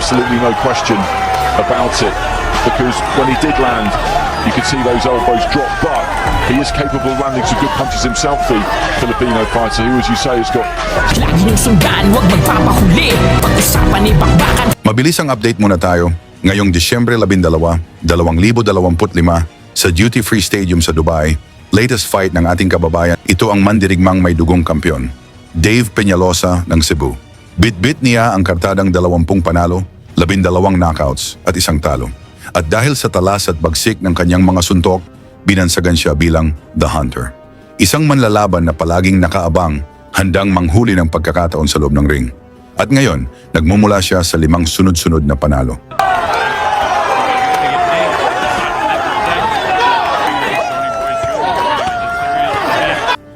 absolutely no question about it, because when he did land, you could see those elbows drop, but he is capable of landing some good punches himself, the Filipino fighter, who, as you say, has got... Mabilis ang update muna tayo. Ngayong Disyembre 12, 2025, sa Duty Free Stadium sa Dubai, latest fight ng ating kababayan, ito ang mandirigmang may dugong kampyon, Dave Peñalosa ng Cebu. Bit-bit niya ang kartadang 20 panalo, 12 knockouts at 1 talo. At dahil sa talas at bagsik ng kanyang mga suntok, binansagan siya bilang The Hunter. Isang manlalaban na palaging nakaabang, handang manghuli ng pagkakataon sa loob ng ring. At ngayon, nagmumula siya sa 5 sunod-sunod na panalo.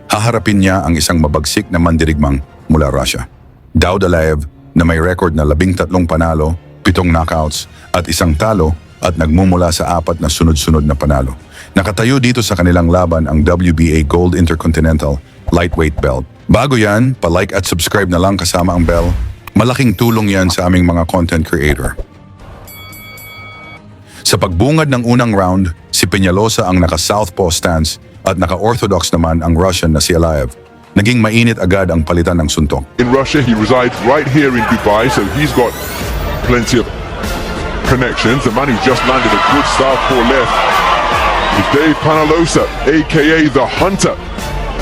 Haharapin niya ang isang mabagsik na mandirigmang mula Russia, Daud na may record na 13 panalo, 7 knockouts at 1 talo at nagmumula sa 4 na sunod-sunod na panalo. Nakatayo dito sa kanilang laban ang WBA Gold Intercontinental Lightweight Belt. Bago yan, pa-like at subscribe na lang kasama ang bell. Malaking tulong yan sa aming mga content creator. Sa pagbungad ng unang round, si Peñalosa ang naka-southpaw stance at naka-orthodox naman ang Russian na si ALAEV. Naging mainit agad ang palitan ng suntok. In Russia, he resides right here in Dubai, so he's got plenty of connections. The man who just landed a good southpaw left is Dave Peñalosa, aka The Hunter.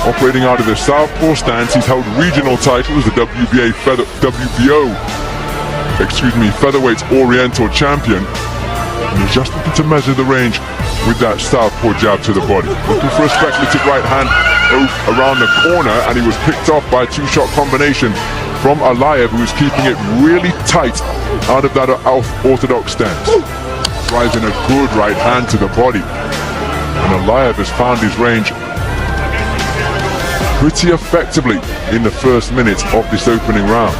Operating out of the southpaw stance, he's held regional titles, the WBA featherweight Oriental champion. And he's just looking to measure the range with that southpaw jab to the body. Looking for a speculative right hand around the corner, and he was picked off by a 2-shot combination from ALAEV, who is keeping it really tight out of that orthodox stance. Driving a good right hand to the body. And ALAEV has found his range pretty effectively in the first minutes of this opening round.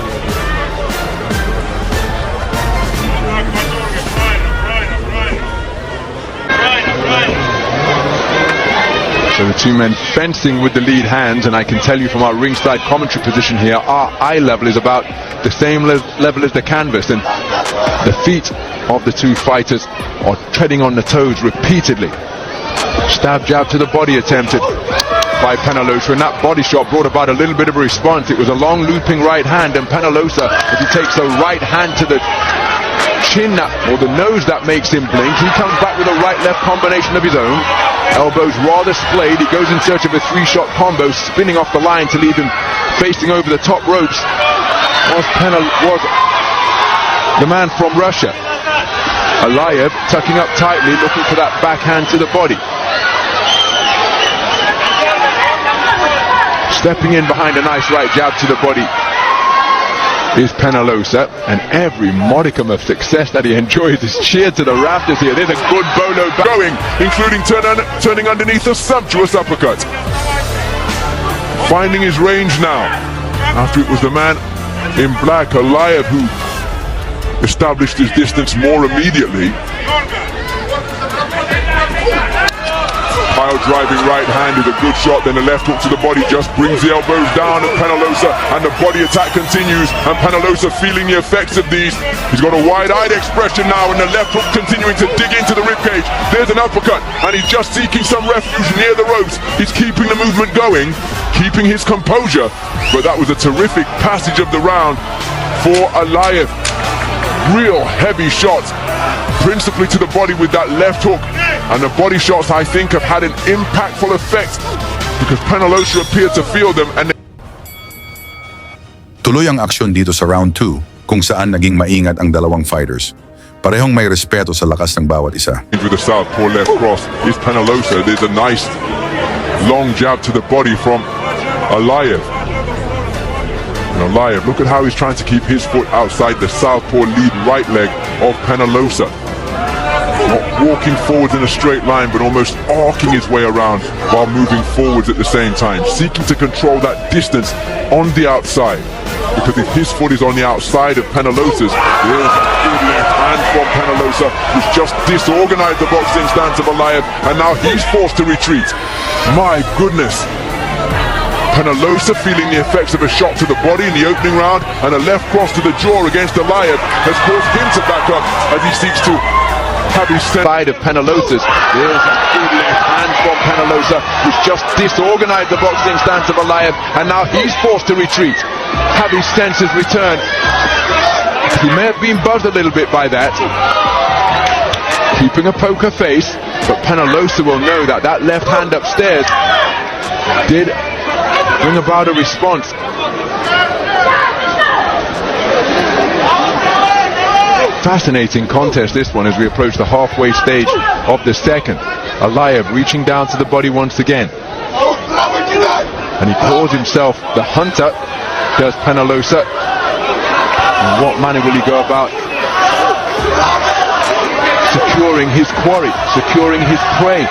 So the two men fencing with the lead hands, and I can tell you from our ringside commentary position here, our eye level is about the same level as the canvas, and the feet of the two fighters are treading on the toes repeatedly. Stab jab to the body attempted by Peñalosa, and that body shot brought about a little bit of a response. It was a long looping right hand, and Peñalosa, if he takes a right hand to the chin or the nose, that makes him blink. He comes back with a right-left combination of his own. Elbows rather splayed. He goes in search of a 3-shot combo, spinning off the line to leave him facing over the top ropes. Was the man from Russia. ALAEV tucking up tightly, looking for that backhand to the body. Stepping in behind a nice right jab to the body is Peñalosa, and every modicum of success that he enjoys is cheered to the rafters here. There's a good bolo Going, including turning underneath a sumptuous uppercut. Finding his range now, after it was the man in black, ALAEV, who established his distance more immediately. Pile driving right hand with a good shot, then the left hook to the body just brings the elbows down at Peñalosa, and the body attack continues, and Peñalosa feeling the effects of these. He's got a wide-eyed expression now, and the left hook continuing to dig into the ribcage. There's an uppercut, and he's just seeking some refuge near the ropes. He's keeping the movement going, keeping his composure, but that was a terrific passage of the round for ALAEV. Real heavy shots, principally to the body with that left hook. And the body shots, I think, have had an impactful effect because Peñalosa appeared to feel them. And Tuloy ang aksyon dito sa round 2 kung saan naging maingat ang dalawang fighters. Parehong may respeto sa lakas ng bawat isa. With the southpaw left cross is Peñalosa. There's a nice long jab to the body from ALAEV. And ALAEV, look at how he's trying to keep his foot outside the southpaw lead right leg of Peñalosa. Not walking forwards in a straight line, but almost arcing his way around while moving forwards at the same time, seeking to control that distance on the outside. Because if his foot is on the outside of Peñalosa's, there's a good left hand from Peñalosa, who's just disorganized the boxing stance of ALAEV, and now he's forced to retreat. My goodness. Peñalosa feeling the effects of a shot to the body in the opening round, and a left cross to the jaw against ALAEV has caused him to back up as he seeks to have his Side of Peñalosa's. There's a good left hand from Peñalosa, which just disorganized the boxing stance of ALAEV, and now he's forced to retreat. Have his senses returned. He may have been buzzed a little bit by that. Keeping a poker face, but Peñalosa will know that that left hand upstairs did bring about a response. Fascinating contest, this one, as we approach the halfway stage of the second. ALAEV reaching down to the body once again, and he calls himself the hunter, does Peñalosa. In what manner will he go about securing his quarry, securing his prey?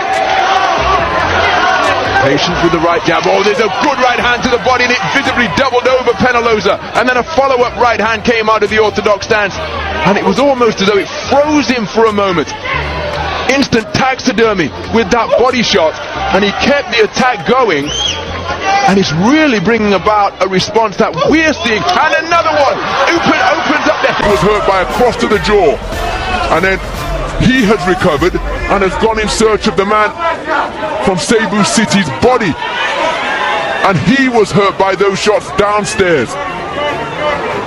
Patience with the right jab. Oh, there's a good right hand to the body, and it visibly doubled over Peñalosa. And then a follow-up right hand came out of the orthodox stance, and it was almost as though it froze him for a moment. Instant taxidermy with that body shot, and he kept the attack going, and it's really bringing about a response that we're seeing. And another one opens up the head. He was hurt by a cross to the jaw, and then he has recovered and has gone in search of the man from Cebu City's body, and he was hurt by those shots downstairs,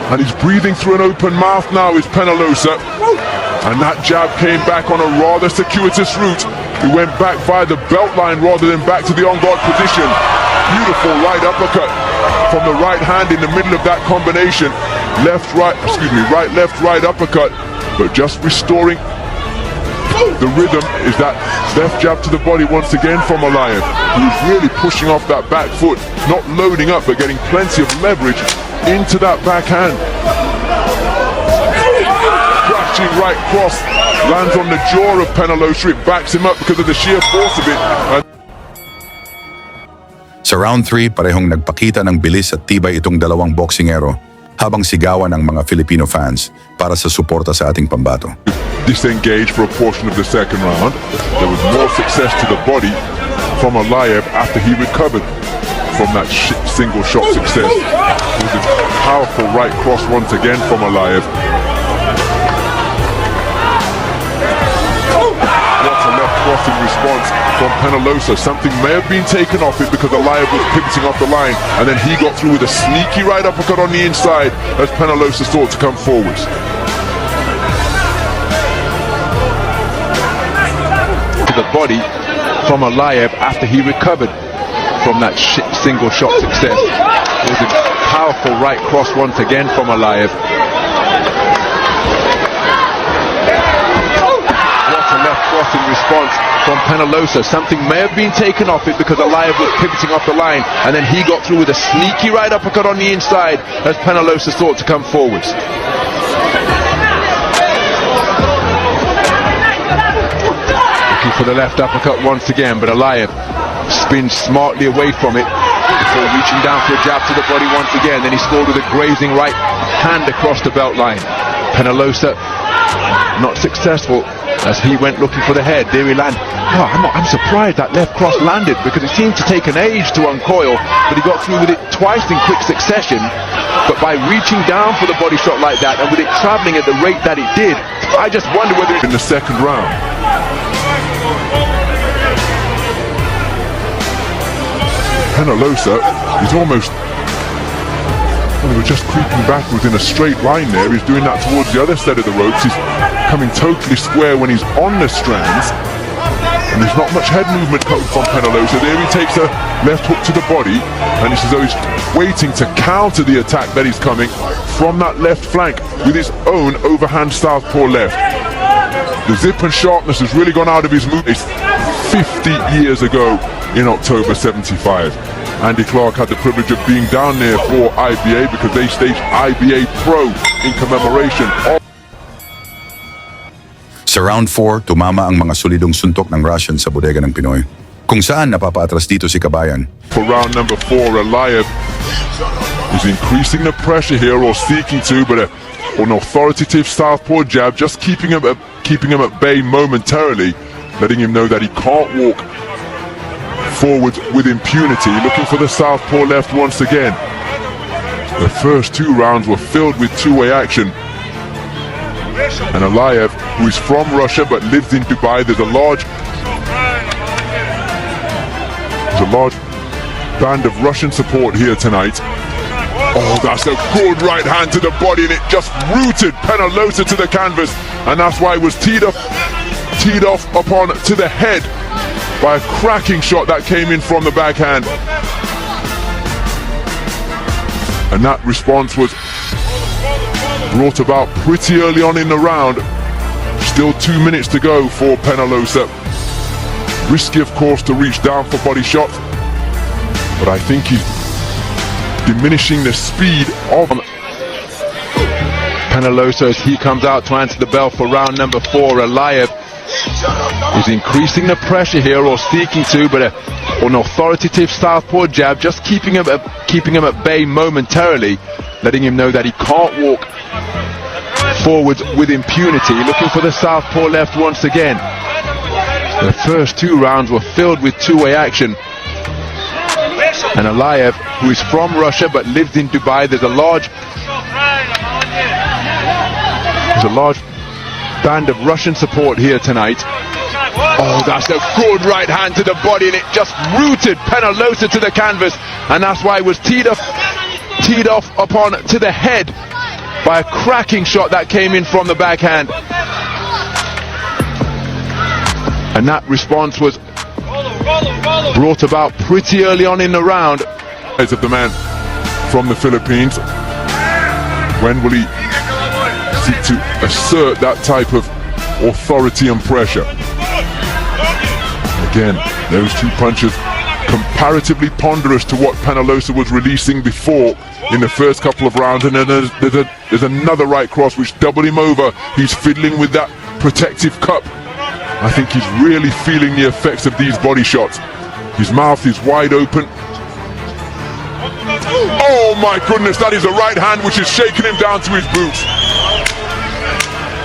and he's breathing through an open mouth now, is Peñalosa, and that jab came back on a rather circuitous route. He went back via the belt line rather than back to the on-guard position. Beautiful right uppercut from the right hand in the middle of that combination. Right, left, right uppercut, but just restoring the rhythm is that left jab to the body once again from ALAEV, who's really pushing off that back foot, not loading up but getting plenty of leverage into that backhand. Crashing right cross lands on the jaw of Peñalosa. It backs him up because of the sheer force of it. Sa round 3, parehong nagpakita ng bilis at tibay itong dalawang boksingero habang sigawan ng mga Filipino fans para sa suporta sa ating pambato. Disengaged for a portion of the second round. There was more success to the body from ALAEV after he recovered from that single shot success. It was a powerful right cross once again from ALAEV. What a left cross in response from Peñalosa. Something may have been taken off it because ALAEV was pivoting off the line, and then he got through with a sneaky right uppercut on the inside as Peñalosa sought to come forwards. The body from ALAEV after he recovered from that single shot success. It was a powerful right cross once again from ALAEV. What a left cross in response from Peñalosa. Something may have been taken off it because ALAEV was pivoting off the line, and then he got through with a sneaky right uppercut on the inside as Peñalosa sought to come forwards. For the left uppercut once again, but ALAEV spins smartly away from it before reaching down for a jab to the body once again. Then he scored with a grazing right hand across the belt line. Peñalosa not successful as he went looking for the head. There he landed. Oh, I'm surprised that left cross landed, because it seemed to take an age to uncoil, but he got through with it twice in quick succession. But by reaching down for the body shot like that, and with it traveling at the rate that it did, I just wonder whether in the second round. Peñalosa is almost, well, he was just creeping backwards in a straight line there. He's doing that towards the other side of the ropes. He's coming totally square when he's on the strands, and there's not much head movement coming from Peñalosa. There he takes a left hook to the body, and it's as though he's waiting to counter the attack that is coming from that left flank with his own overhand southpaw left. The zip and sharpness has really gone out of his move. It's 50 years ago in October 75. Andy Clark had the privilege of being down there for IBA because they staged IBA Pro in commemoration of. Sa round 4, tumama ang mga solidong suntok ng Russian sa bodega ng Pinoy, kung saan napapaatras dito si Kabayan. For round number 4, ALAEV is increasing the pressure here, or seeking to, but an authoritative southpaw jab just keeping him at bay momentarily, letting him know that he can't walk forwards with impunity, looking for the southpaw left once again. The first 2 rounds were filled with two-way action. And ALAEV, who is from Russia but lives in Dubai, there's a large band of Russian support here tonight. Oh, that's a good right hand to the body, and it just rooted Peñalosa to the canvas, and that's why it was teed off upon to the head by a cracking shot that came in from the backhand. And that response was brought about pretty early on in the round. Still 2 minutes to go for Peñalosa. Risky, of course, to reach down for body shots, but I think he's diminishing the speed of Peñalosa as he comes out to answer the bell for round number 4. ALAEV is increasing the pressure here, or seeking to, but an authoritative southpaw jab just keeping him at bay momentarily, letting him know that he can't walk forwards with impunity. Looking for the southpaw left once again. The first 2 rounds were filled with two-way action. And ALAEV, who is from Russia but lives in Dubai, there's a large band of Russian support here tonight. Oh, that's a good right hand to the body, and it just rooted Peñalosa to the canvas, and that's why it was teed off upon to the head by a cracking shot that came in from the backhand. And that response was brought about pretty early on in the round. Of the man from the Philippines. When will he seek to assert that type of authority and pressure? Again, those 2 punches comparatively ponderous to what Peñalosa was releasing before in the first couple of rounds, and then there's another right cross which doubled him over. He's fiddling with that protective cup. I think he's really feeling the effects of these body shots. His mouth is wide open. Oh my goodness, that is a right hand which is shaking him down to his boots.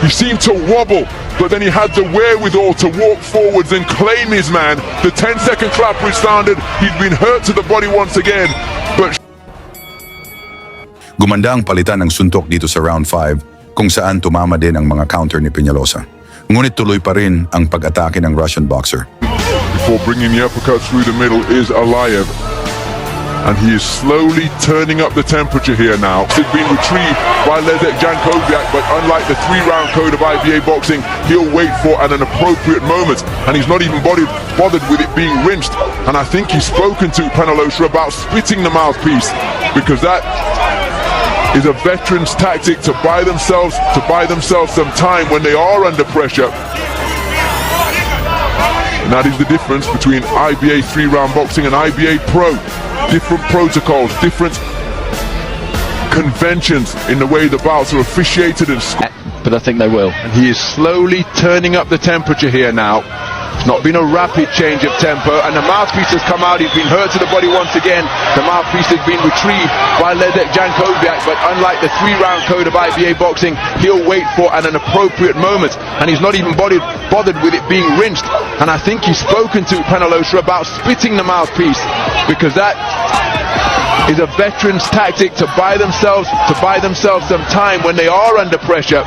He seemed to wobble, but then he had the wherewithal to walk forwards and claim his man. The 10-second clap resounded. He'd been hurt to the body once again, but Gumanda ang palitan ng suntok dito sa round 5, kung saan tumama din ang mga counter ni Peñalosa. Ngunit tuloy pa rin ang pag-atake ng Russian boxer. before bringing the uppercut through the middle is ALAEV. And he is slowly turning up the temperature here now. It's been retrieved by Leszek Jankowiak, but unlike the 3-round code of IBA boxing, he'll wait for an appropriate moment. And he's not even bothered with it being rinsed. And I think he's spoken to Peñalosa about splitting the mouthpiece, because that is a veteran's tactic to buy themselves some time when they are under pressure. And that is the difference between IBA 3-round boxing and IBA Pro. Different protocols, different conventions in the way the bouts are officiated and but I think they will. And he is slowly turning up the temperature here now. It's not been a rapid change of tempo, and the mouthpiece has come out. He's been hurt to the body once again. The mouthpiece has been retrieved by Leszek Jankowiak, but unlike the 3-round code of IBA boxing, he'll wait for an appropriate moment, and he's not even bothered with it being rinsed. And I think he's spoken to Peñalosa about splitting the mouthpiece, because that is a veteran's tactic to buy themselves some time when they are under pressure.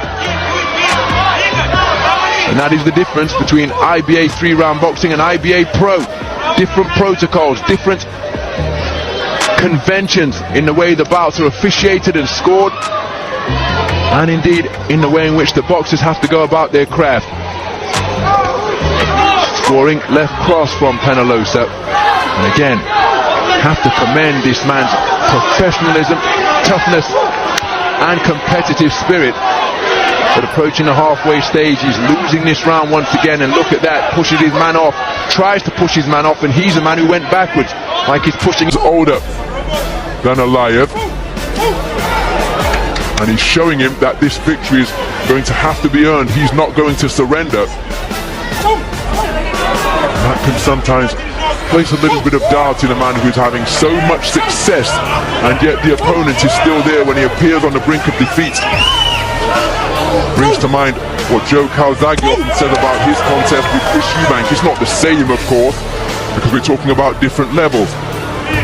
And that is the difference between IBA 3-round boxing and IBA Pro. Different protocols, different conventions in the way the bouts are officiated and scored, and indeed in the way in which the boxers have to go about their craft. Scoring left cross from Peñalosa, and again, have to commend this man's professionalism, toughness and competitive spirit. But approaching the halfway stage, he's losing this round once again, and look at that, pushes his man off, tries to push his man off, and he's the man who went backwards, like he's pushing. He's older than ALAEV, and he's showing him that this victory is going to have to be earned. He's not going to surrender. And that can sometimes place a little bit of doubt in a man who is having so much success, and yet the opponent is still there when he appears on the brink of defeat. Brings to mind what Joe Calzaghe often said about his contest with Chris Eubank. It's not the same, of course, because we're talking about different levels.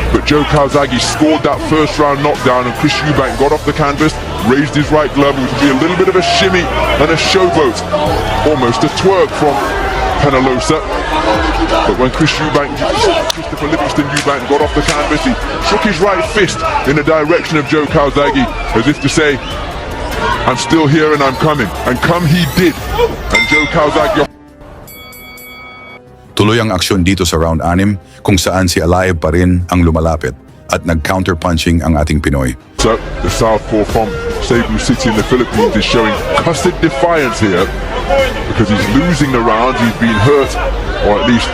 But Joe Calzaghe scored that first round knockdown, and Chris Eubank got off the canvas, raised his right glove, which would be a little bit of a shimmy and a showboat, almost a twerk from Peñalosa. But when Christopher Livingston Eubank got off the canvas, he shook his right fist in the direction of Joe Calzaghe, as if to say, I'm still here and I'm coming. And come he did. And Joe Calzaghe... Tuloy ang aksyon dito sa round 6 kung saan si ALAEV pa rin ang lumalapit at nag-counter-punching ang ating Pinoy. So, the southpaw from Cebu City in the Philippines is showing cussed defiance here because he's losing the rounds, he's been hurt, or at least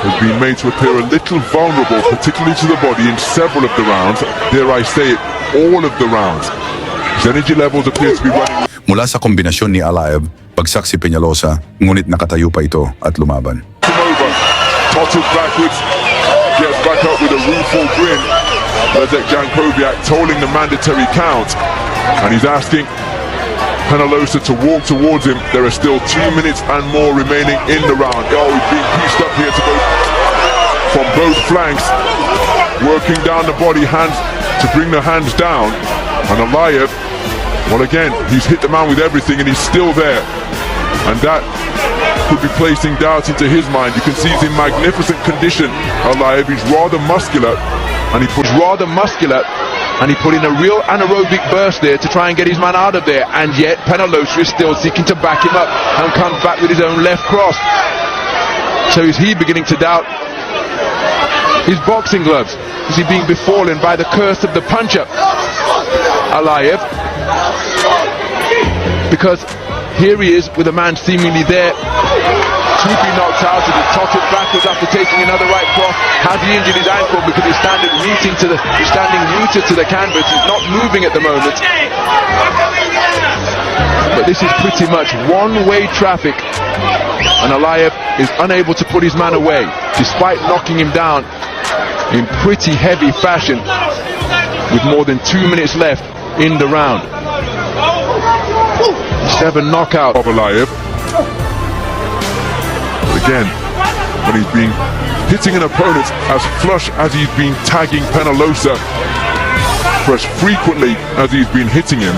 has been made to appear a little vulnerable, particularly to the body in several of the rounds, dare I say it, all of the rounds. His energy levels appear to be running. Mula sa kombinasyon ni ALAEV, bagsak si Peñalosa, ngunit nakatayo pa ito at lumaban. Over, tottered backwards, gets back up with a rueful grin. Leszek Jankowiak tolling the mandatory count, and he's asking Peñalosa to walk towards him. There are still 2 minutes and more remaining in the round. Oh, he's being pieced up here to go from both flanks, working down the body, hands to bring the hands down. And ALAEV, well again, he's hit the man with everything and he's still there. And that could be placing doubt into his mind. You can see he's in magnificent condition. ALAEV, he's rather muscular, and he put in a real anaerobic burst there to try and get his man out of there. And yet Peñalosa is still seeking to back him up and comes back with his own left cross. So is he beginning to doubt his boxing gloves? Is he being befallen by the curse of the puncher, ALAEV? Because here he is with a man seemingly there to be knocked out, and he's tottered backwards after taking another right cross. Has he injured his ankle because he's standing rooted to the canvas? He's not moving at the moment. But this is pretty much one-way traffic, and ALAEV is unable to put his man away, despite knocking him down in pretty heavy fashion with more than 2 minutes left in the round. 7 knockout of ALAEV. But again, when he's been hitting an opponent as flush as he's been tagging Peñalosa, for as frequently as he's been hitting him,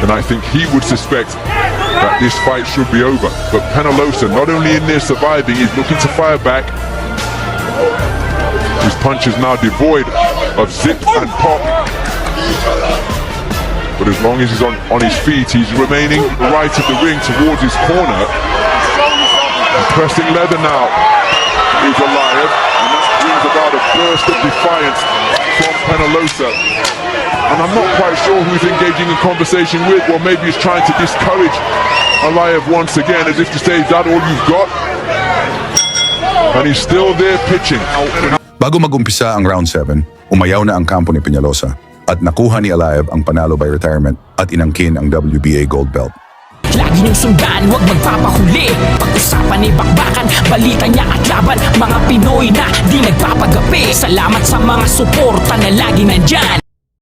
then I think he would suspect that this fight should be over. But Peñalosa, not only in there surviving, he's looking to fire back. His punch is now devoid of zip and pop. But as long as he's on his feet, he's remaining right of the ring towards his corner. And pressing leather now is ALAEV, and that brings about a burst of defiance from Peñalosa. And I'm not quite sure who he's engaging in conversation with. Well, maybe he's trying to discourage ALAEV once again, as if to say, is that all you've got? And he's still there pitching. Bago mag-umpisa ang round 7, umayaw na ang kampo ni Peñalosa at nakuha ni ALAEV ang panalo by retirement at inangkin ang WBA gold belt. Lagi niyong sundan, huwag magpapahuli. Pag-usapan ay bakbakan, balita niya at laban. Mga Pinoy na di nagpapagapi. Salamat sa mga suporta na lagi nandyan.